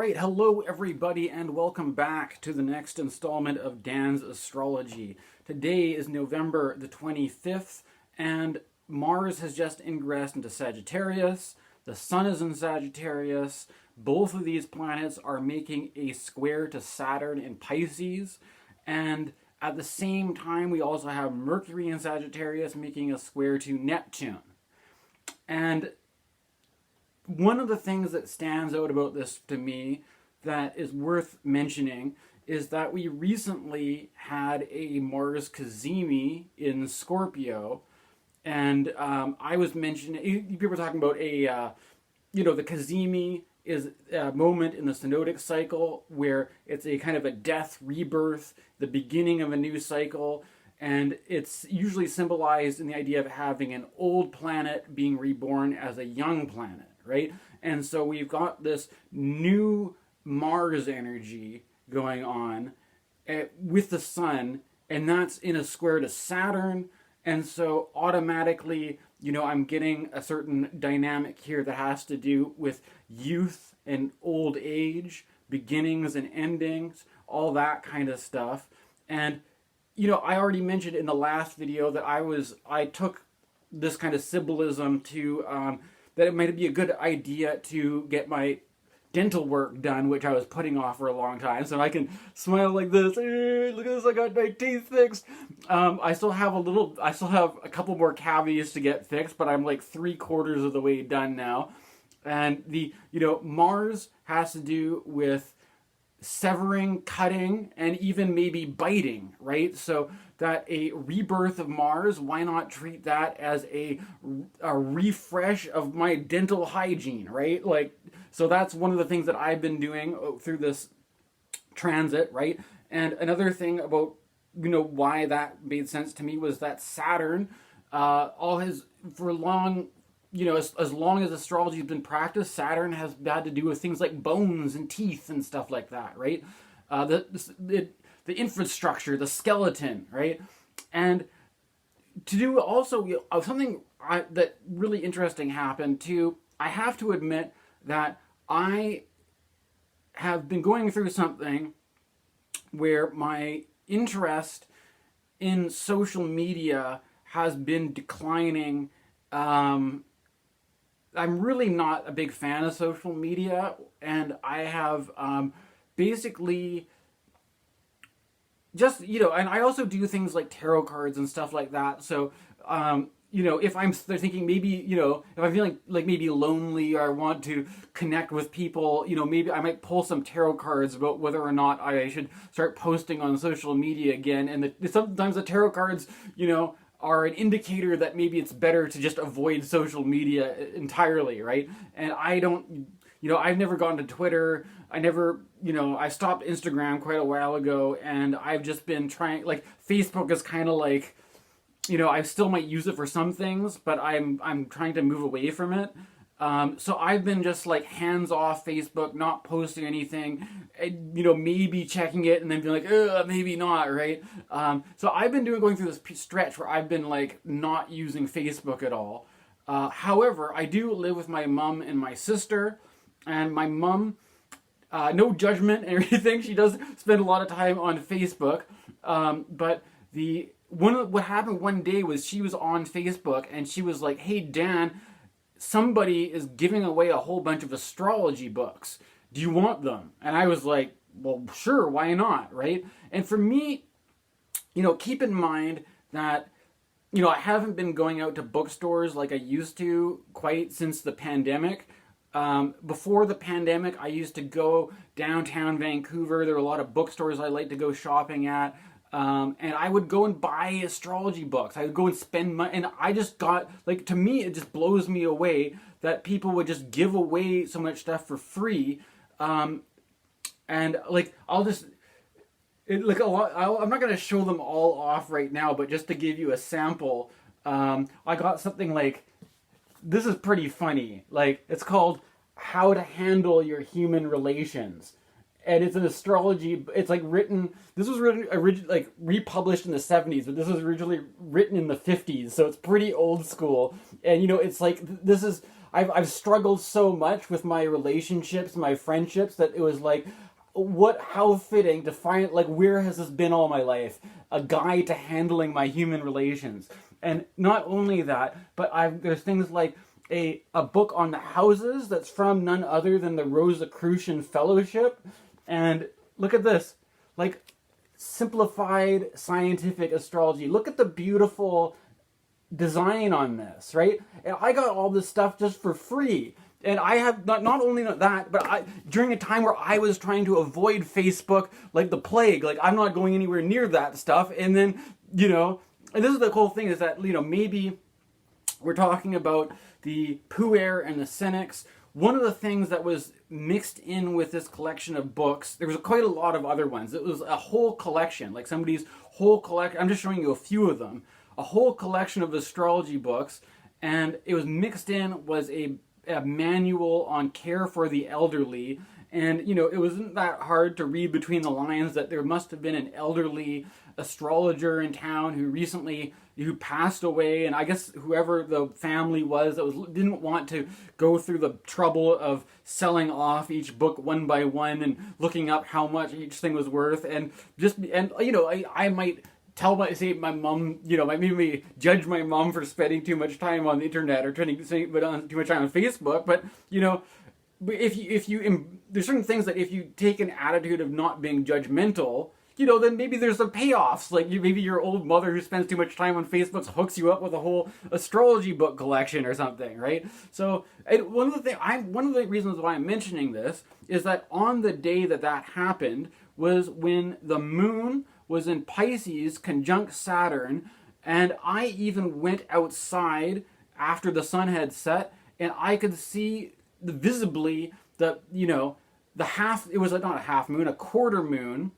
Alright, hello everybody and welcome back to the next installment of Dan's Astrology. Today is November the 25th and Mars has just ingressed into Sagittarius. The Sun is in Sagittarius. Both of these planets are making a square to Saturn in Pisces. And at the same time, we also have Mercury in Sagittarius making a square to Neptune. And one of the things that stands out about this to me that is worth mentioning is that we recently had a Mars Cazimi in Scorpio, and I was mentioning, people were talking about the Cazimi is a moment in the synodic cycle where it's a kind of a death, rebirth, the beginning of a new cycle, and it's usually symbolized in the idea of having an old planet being reborn as a young planet. Right? And so we've got this new Mars energy going on with the Sun, and that's in a square to Saturn, and so automatically, I'm getting a certain dynamic here that has to do with youth and old age, beginnings and endings, all that kind of stuff. And, I already mentioned in the last video that I took this kind of symbolism to, that it might be a good idea to get my dental work done, which I was putting off for a long time, so I can smile like this. Look at this, I got my teeth fixed. I still have a couple more cavities to get fixed, but I'm like 3/4 of the way done now. And Mars has to do with severing, cutting, and even maybe biting, right? So that a rebirth of Mars, why not treat that as a refresh of my dental hygiene, right? So that's one of the things that I've been doing through this transit, right? And another thing about, why that made sense to me was that Saturn, for long, as long as astrology has been practiced, Saturn has had to do with things like bones and teeth and stuff like that, right? The infrastructure, the skeleton, right? And to do also something that really interesting happened too. I have to admit that I have been going through something where my interest in social media has been declining. I'm really not a big fan of social media, and I have basically just, and I also do things like tarot cards and stuff like that. So, if I'm thinking maybe, if I'm feeling like maybe lonely or I want to connect with people, maybe I might pull some tarot cards about whether or not I should start posting on social media again. And sometimes the tarot cards, are an indicator that maybe it's better to just avoid social media entirely, right? And I don't, I've never gone to Twitter. I stopped Instagram quite a while ago, and I've just been trying, Facebook is kind of like, I still might use it for some things, but I'm trying to move away from it. So I've been just hands off Facebook, not posting anything, maybe checking it and then being like, maybe not, right? So I've been going through this stretch where I've been not using Facebook at all. However, I do live with my mom and my sister, and my mom, no judgment and everything, she does spend a lot of time on Facebook, but what happened one day was she was on Facebook and she was like, "Hey Dan, somebody is giving away a whole bunch of astrology books. Do you want them?" And I was like, well, sure, why not, right? And for me, keep in mind that, I haven't been going out to bookstores like I used to quite since the pandemic. Before the pandemic, I used to go downtown Vancouver. There were a lot of bookstores I like to go shopping at. And I would go and buy astrology books. I would go and spend money, and I just got, to me, it just blows me away that people would just give away so much stuff for free. I'm not going to show them all off right now, but just to give you a sample, I got something this is pretty funny. It's called How to Handle Your Human Relations. And it's an astrology, it's this was written, republished in the 70s, but this was originally written in the 50s, so it's pretty old school. And, it's this is, I've struggled so much with my relationships, my friendships, that it was like, how fitting to find, like, where has this been all my life? A guide to handling my human relations. And not only that, but there's things like a book on the houses that's from none other than the Rosicrucian Fellowship. And look at this, like, simplified scientific astrology. Look at the beautiful design on this, right? And I got all this stuff just for free. And I have not only that, but during a time where I was trying to avoid Facebook like the plague, like I'm not going anywhere near that stuff. And then, and this is the whole thing, is that, maybe we're talking about the puer and the cynics. One of the things that was mixed in with this collection of books, there was quite a lot of other ones. It was a whole collection, like somebody's whole collection. I'm just showing you a few of them. A whole collection of astrology books, and it was mixed in was a manual on care for the elderly. And, it wasn't that hard to read between the lines that there must have been an elderly astrologer in town who passed away, and I guess whoever the family was that didn't want to go through the trouble of selling off each book one by one and looking up how much each thing was worth, and I might say my mom, might maybe judge my mom for spending too much time on the internet or spending too much time on Facebook, but if you there's certain things that if you take an attitude of not being judgmental, then maybe there's some payoffs. Like maybe your old mother who spends too much time on Facebook hooks you up with a whole astrology book collection or something, right? So one of the reasons why I'm mentioning this is that on the day that happened was when the moon was in Pisces conjunct Saturn, and I even went outside after the sun had set, and I could see visibly the half. It was not a half moon, a quarter moon.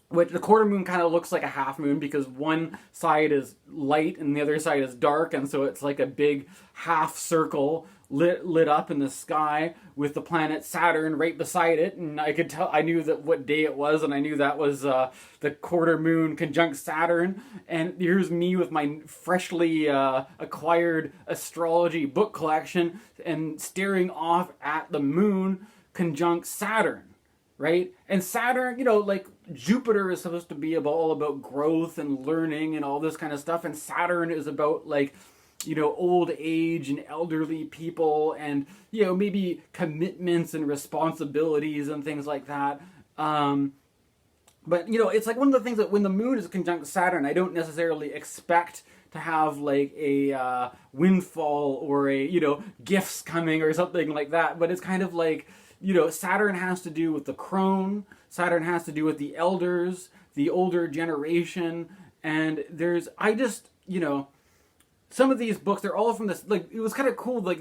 Which the quarter moon kind of looks like a half moon because one side is light and the other side is dark, and so it's like a big half circle lit up in the sky with the planet Saturn right beside it. And I knew that what day it was, and I knew that was the quarter moon conjunct Saturn. And here's me with my freshly acquired astrology book collection and staring off at the moon conjunct Saturn. Right? And Saturn, like Jupiter is supposed to be all about growth and learning and all this kind of stuff. And Saturn is about like, old age and elderly people and, maybe commitments and responsibilities and things like that. But, it's like one of the things that when the moon is conjunct Saturn, I don't necessarily expect to have like a windfall or gifts coming or something like that. But it's kind of like, Saturn has to do with the crone, Saturn has to do with the elders, the older generation, and some of these books, they're all from this, like, it was kind of cool, like,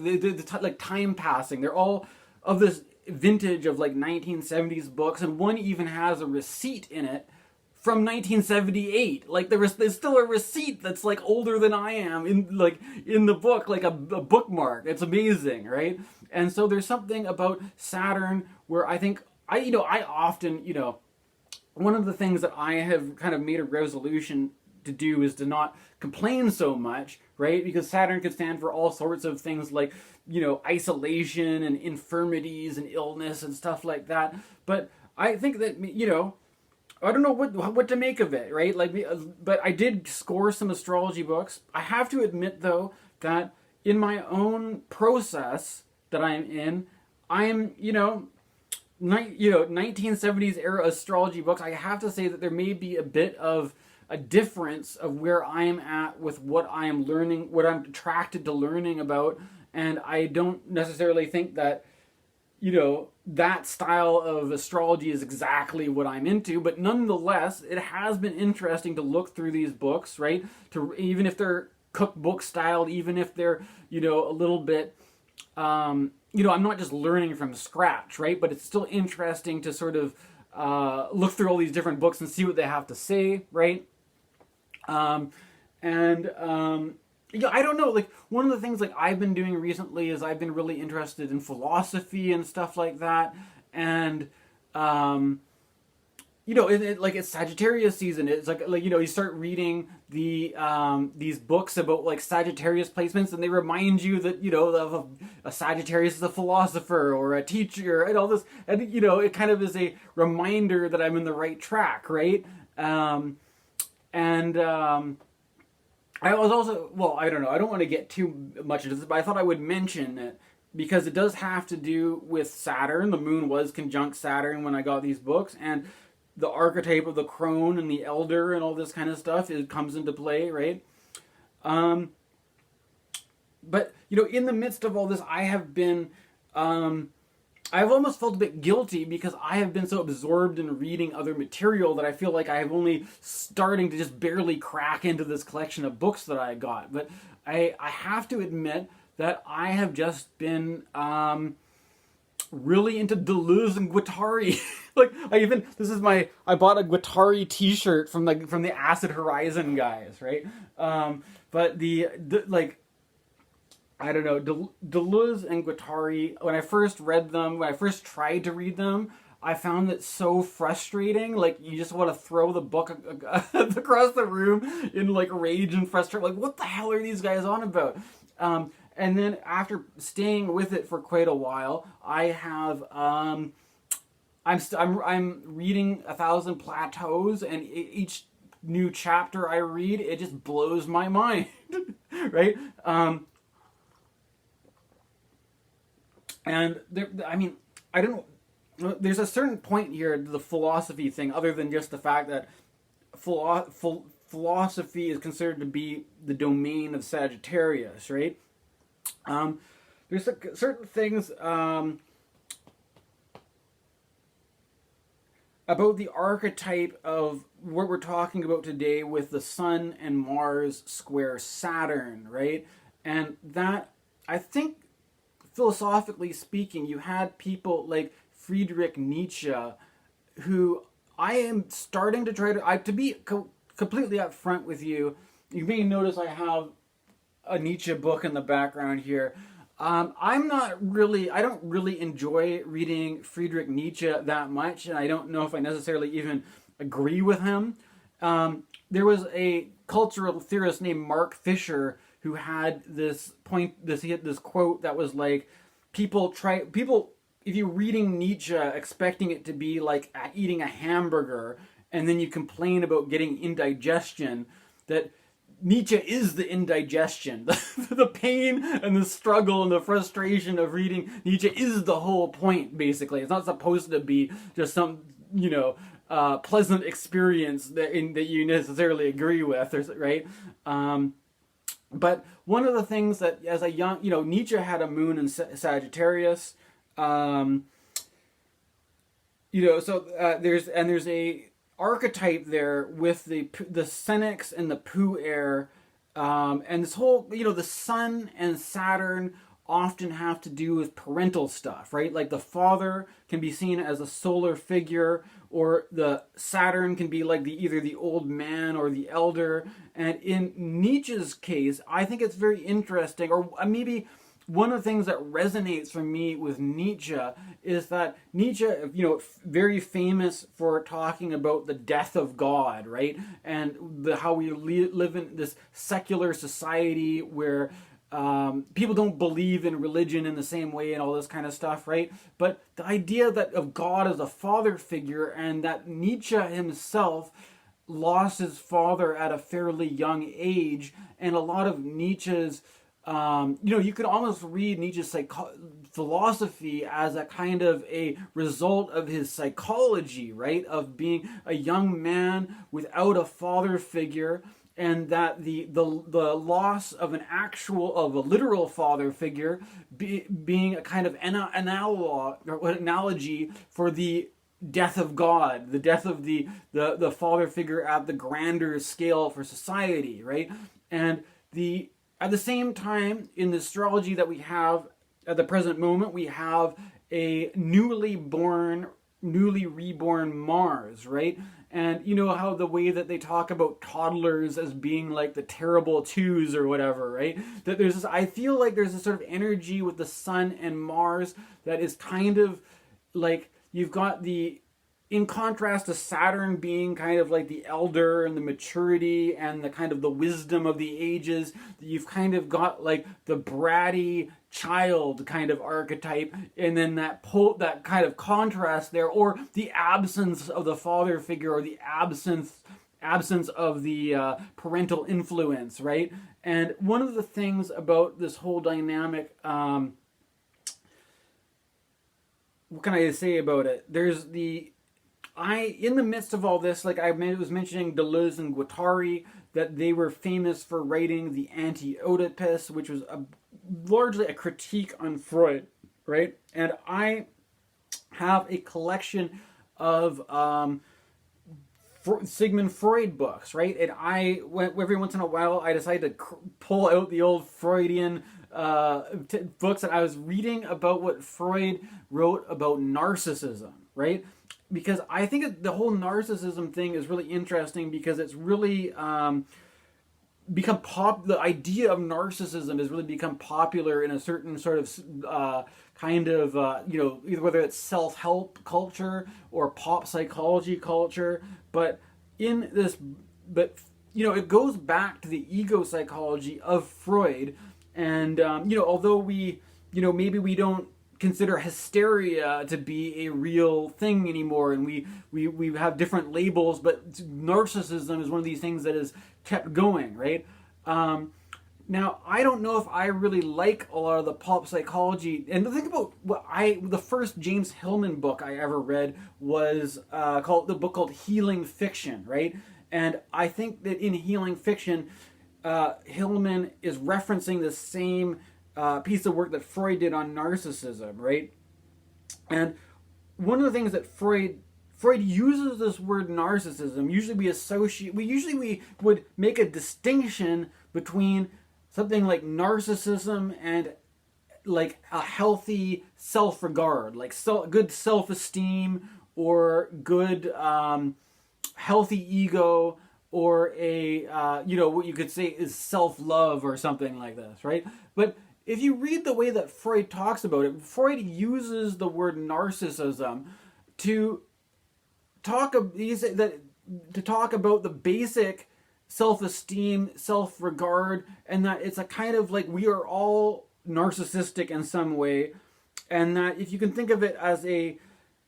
like time passing, they're all of this vintage of, like, 1970s books, and one even has a receipt in it from 1978. Like, there's still a receipt that's, like, older than I am in the book, like a bookmark. It's amazing, right? And so there's something about Saturn where I think, I often, one of the things that I have kind of made a resolution to do is to not complain so much, right? Because Saturn could stand for all sorts of things like, isolation and infirmities and illness and stuff like that. But I think that, I don't know what to make of it, right? Like, but I did score some astrology books. I have to admit, though, that in my own process that I'm in, I am, 1970s era astrology books. I have to say that there may be a bit of a difference of where I am at with what I am learning, what I'm attracted to learning about, and I don't necessarily think that, that style of astrology is exactly what I'm into, but nonetheless, it has been interesting to look through these books, right? Even if they're cookbook style, even if they're, a little bit, I'm not just learning from scratch, right? But it's still interesting to sort of look through all these different books and see what they have to say, right? I don't know, like, one of the things, like, I've been doing recently is I've been really interested in philosophy and stuff like that, and, like it's Sagittarius season. It's like you start reading these books about like Sagittarius placements, and they remind you that a Sagittarius is a philosopher or a teacher and all this, and it kind of is a reminder that I'm in the right track, right? I was also, well, I don't know. I don't want to get too much into this, but I thought I would mention it because it does have to do with Saturn. The moon was conjunct Saturn when I got these books, and the archetype of the crone and the elder and all this kind of stuff, it comes into play, right? But in the midst of all this, I've almost felt a bit guilty because I have been so absorbed in reading other material that I feel like I have only starting to just barely crack into this collection of books that I got. But I have to admit that I have just been really into Deleuze and Guattari. Like I bought a Guattari T-shirt from the Acid Horizon guys, right? But the like, I don't know, Deleuze and Guattari, when I first tried to read them, I found it so frustrating. Like, you just want to throw the book across the room in, like, rage and frustration. Like, what the hell are these guys on about? And then after staying with it for quite a while, I have, I'm reading 1,000 Plateaus, and each new chapter I read, it just blows my mind, right? And I don't know. There's a certain point here to the philosophy thing, other than just the fact that philosophy is considered to be the domain of Sagittarius, right? There's certain things about the archetype of what we're talking about today with the Sun and Mars square Saturn, right? And that, I think, philosophically speaking, you had people like Friedrich Nietzsche, who I am starting to try to be completely upfront with you. You may notice I have a Nietzsche book in the background here. I don't really enjoy reading Friedrich Nietzsche that much, and I don't know if I necessarily even agree with him. There was a cultural theorist named Mark Fisher who had this quote that was like, if you're reading Nietzsche expecting it to be like eating a hamburger, and then you complain about getting indigestion, that Nietzsche is the indigestion. The pain and the struggle and the frustration of reading Nietzsche is the whole point, basically. It's not supposed to be just some, pleasant experience that you necessarily agree with, right? But one of the things that, as a young, Nietzsche had a moon in Sagittarius. There's a archetype there with the Senex and the Pooh air, and this whole, the Sun and Saturn often have to do with parental stuff, right? Like the father can be seen as a solar figure, or the Saturn can be like either the old man or the elder. And in Nietzsche's case, I think it's very interesting, or maybe one of the things that resonates for me with Nietzsche is that Nietzsche, very famous for talking about the death of God, right? And how we live in this secular society where people don't believe in religion in the same way and all this kind of stuff, right? But the idea of God as a father figure, and that Nietzsche himself lost his father at a fairly young age, and a lot of Nietzsche's you could almost read Nietzsche's philosophy as a kind of a result of his psychology, right? Of being a young man without a father figure, and that the loss of a literal father figure being a kind of analogy for the death of God, the death of the father figure at the grander scale for society, right? And at the same time, in the astrology that we have at the present moment, we have a newly reborn Mars, right? And you know how the way that they talk about toddlers as being like the terrible twos or whatever, right? That I feel like there's a sort of energy with the Sun and Mars that is kind of like, you've got the in contrast to Saturn being kind of like the elder and the maturity and the kind of the wisdom of the ages, you've kind of got like the bratty child kind of archetype, and then that kind of contrast there, or the absence of the father figure, or the absence of the parental influence, right? And one of the things about this whole dynamic, what can I say about it? There's in the midst of all this, like I was mentioning Deleuze and Guattari, that they were famous for writing the Anti-Oedipus, which was largely a critique on Freud, right? And I have a collection of Sigmund Freud books, right? And every once in a while, I decide to pull out the old Freudian books, and I was reading about what Freud wrote about narcissism, right? Because I think the whole narcissism thing is really interesting, because it's really the idea of narcissism has really become popular in a certain sort of either whether it's self-help culture or pop psychology culture, but it goes back to the ego psychology of Freud, and although maybe we don't consider hysteria to be a real thing anymore, and we have different labels, but narcissism is one of these things that has kept going, right? Now, I don't know if I really like a lot of the pop psychology. And the thing about the first James Hillman book I ever read was called Healing Fiction, right? And I think that in Healing Fiction, Hillman is referencing the same piece of work that Freud did on narcissism, right? And one of the things that Freud uses this word narcissism. Usually we would make a distinction between something like narcissism and like a healthy self-regard, like good self-esteem, or good healthy ego, or a what you could say is self-love or something like this, right? But if you read the way that Freud talks about it, Freud uses the word narcissism to talk about the basic self-esteem, self-regard, and that it's a kind of like we are all narcissistic in some way, and that if you can think of it as a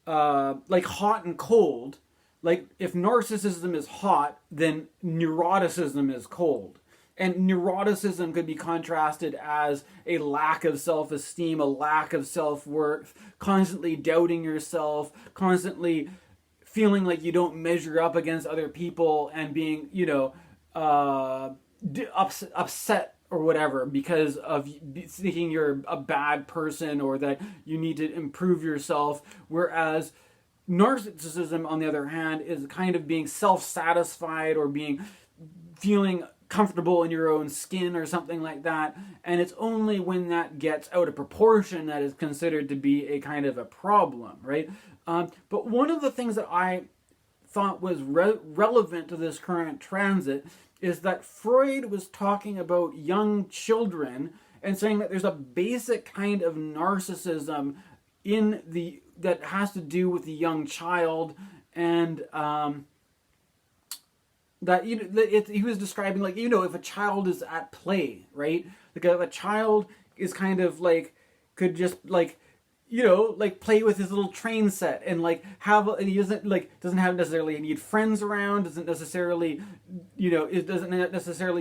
like hot and cold, like if narcissism is hot, then neuroticism is cold. And neuroticism could be contrasted as a lack of self-esteem, a lack of self-worth, constantly doubting yourself, constantly feeling like you don't measure up against other people, and being, upset or whatever because of thinking you're a bad person or that you need to improve yourself. Whereas narcissism, on the other hand, is kind of being self-satisfied or feeling comfortable in your own skin or something like that. And it's only when that gets out of proportion that is considered to be a kind of a problem, right? But one of the things that I thought was relevant to this current transit is that Freud was talking about young children and saying that there's a basic kind of narcissism that has to do with the young child, and he was describing, like, if a child is at play, right? Like if a child is kind of like could just like play with his little train set and and he doesn't have necessarily need friends around, doesn't necessarily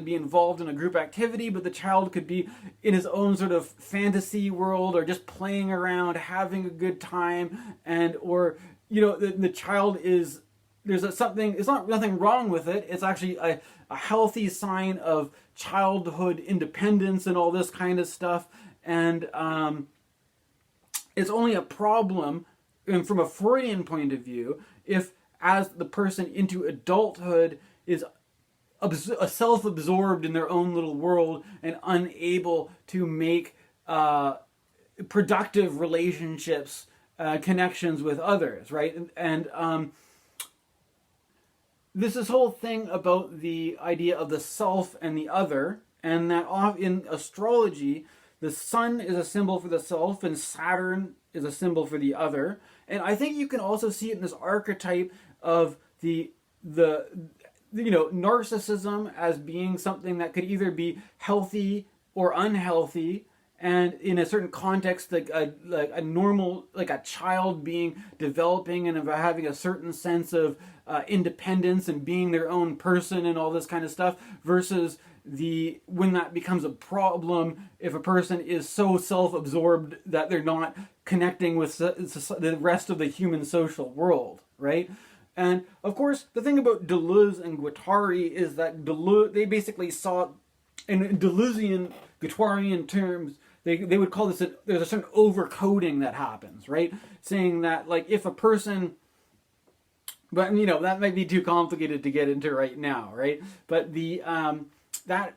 be involved in a group activity, but the child could be in his own sort of fantasy world or just playing around, having a good time, the child is, it's not nothing wrong with it. It's actually a healthy sign of childhood independence and all this kind of stuff. And it's only a problem, and from a Freudian point of view, if as the person into adulthood is self-absorbed in their own little world and unable to make productive relationships, connections with others, right? And this whole thing about the idea of the self and the other, and that in astrology, the sun is a symbol for the self and Saturn is a symbol for the other. And I think you can also see it in this archetype of the narcissism as being something that could either be healthy or unhealthy, and in a certain context, like a normal, like a child being developing and having a certain sense of independence and being their own person and all this kind of stuff, versus when that becomes a problem if a person is so self-absorbed that they're not connecting with the rest of the human social world, right? And of course, the thing about Deleuze and Guattari is that they basically saw, in Deleuzian, Guattarian terms, they would call this, there's a certain overcoding that happens, right? Saying that, like, if a person, but, that might be too complicated to get into right now, right? But that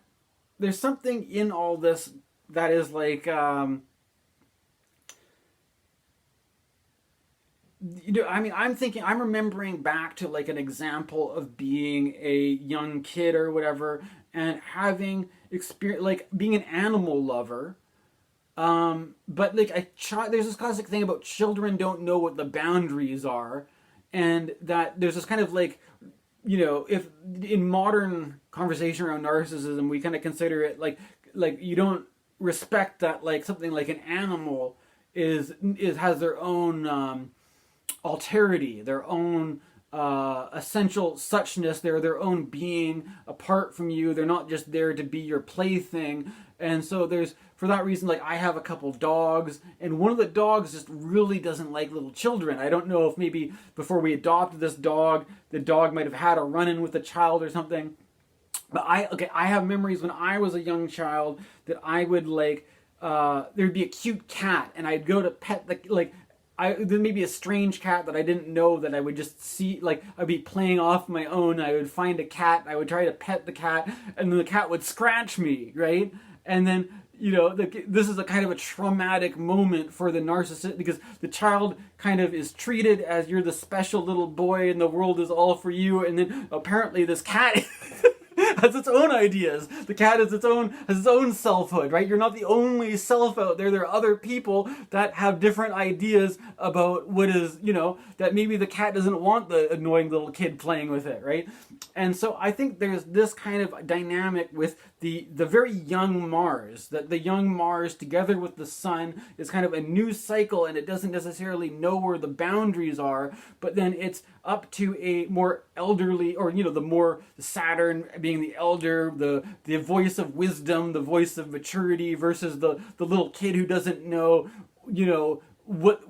there's something in all this that is like, I'm remembering back to like an example of being a young kid or whatever, and having experience, like being an animal lover. But like there's this classic thing about children don't know what the boundaries are, and that there's this kind of like, if in modern conversation around narcissism, we kind of consider it like you don't respect that, like something like an animal has their own alterity, their own essential suchness. They're their own being apart from you. They're not just there to be your plaything. And so for that reason, like I have a couple dogs, and one of the dogs just really doesn't like little children. I don't know if maybe before we adopted this dog, the dog might have had a run-in with a child or something. But I have memories when I was a young child that I would like, there'd be a cute cat, and I'd go to pet there may be a strange cat that I didn't know, that I would just see, like, I'd be playing off my own, I would find a cat, I would try to pet the cat, and then the cat would scratch me, right? And then, this is a kind of a traumatic moment for the narcissist, because the child kind of is treated as you're the special little boy and the world is all for you, and then apparently this cat has its own ideas. The cat has its own selfhood, right? You're not the only self out there. There are other people that have different ideas about what is, that maybe the cat doesn't want the annoying little kid playing with it, right? And so I think there's this kind of dynamic with the very young Mars, that the young Mars together with the sun is kind of a new cycle, and it doesn't necessarily know where the boundaries are, but then it's up to a more elderly, or the Saturn being the elder, the voice of wisdom, the voice of maturity, versus the little kid who doesn't know what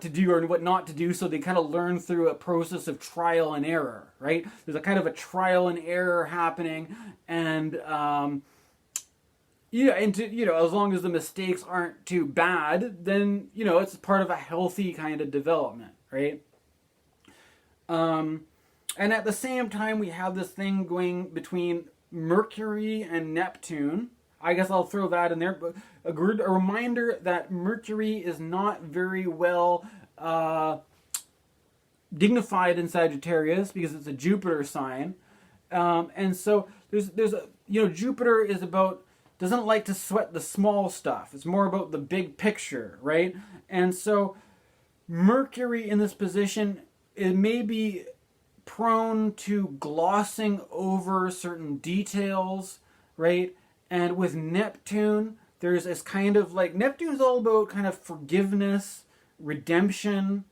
to do or what not to do. So they kind of learn through a process of trial and error, right? There's a kind of a trial and error happening, and as long as the mistakes aren't too bad, then it's part of a healthy kind of development, right? And at the same time, we have this thing going between Mercury and Neptune. I guess I'll throw that in there. But a reminder that Mercury is not very well dignified in Sagittarius, because it's a Jupiter sign. And so there's a, Jupiter doesn't like to sweat the small stuff. It's more about the big picture, right? And so Mercury in this position, it may be prone to glossing over certain details, right? And with Neptune, there's this kind of like, Neptune's all about kind of forgiveness, redemption.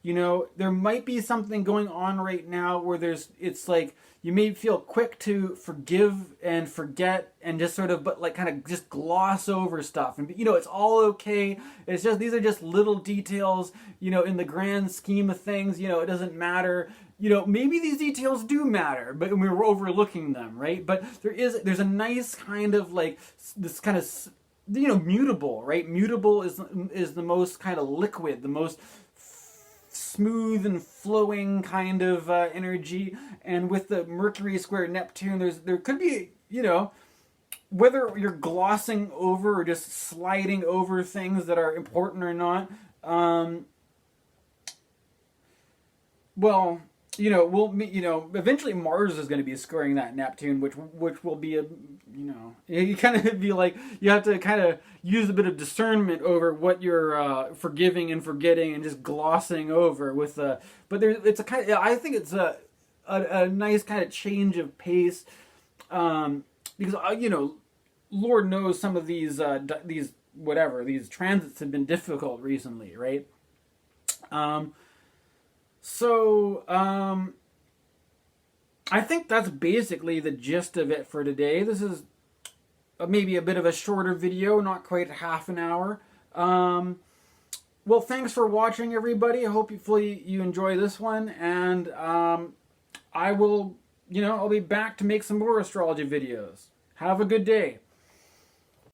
There might be something going on right now where it's like, you may feel quick to forgive and forget and just sort of, but like kind of just gloss over stuff. And, it's all okay. It's just, these are just little details, in the grand scheme of things, it doesn't matter. Maybe these details do matter, but we're overlooking them, right? But there's a nice kind of like, this kind of, mutable, right? Mutable is the most kind of liquid, the most smooth and flowing kind of energy. And with the Mercury square Neptune, there could be, whether you're glossing over or just sliding over things that are important or not. eventually Mars is going to be squaring that Neptune, which will be you kind of be like, you have to kind of use a bit of discernment over what you're forgiving and forgetting and just glossing over with it's a kind of, I think it's a nice kind of change of pace, because Lord knows some of these transits have been difficult recently, right? I think that's basically the gist of it for today. This is maybe a bit of a shorter video, not quite half an hour. Well, thanks for watching, everybody. I hope you enjoy this one, and I'll be back to make some more astrology videos. Have a good day.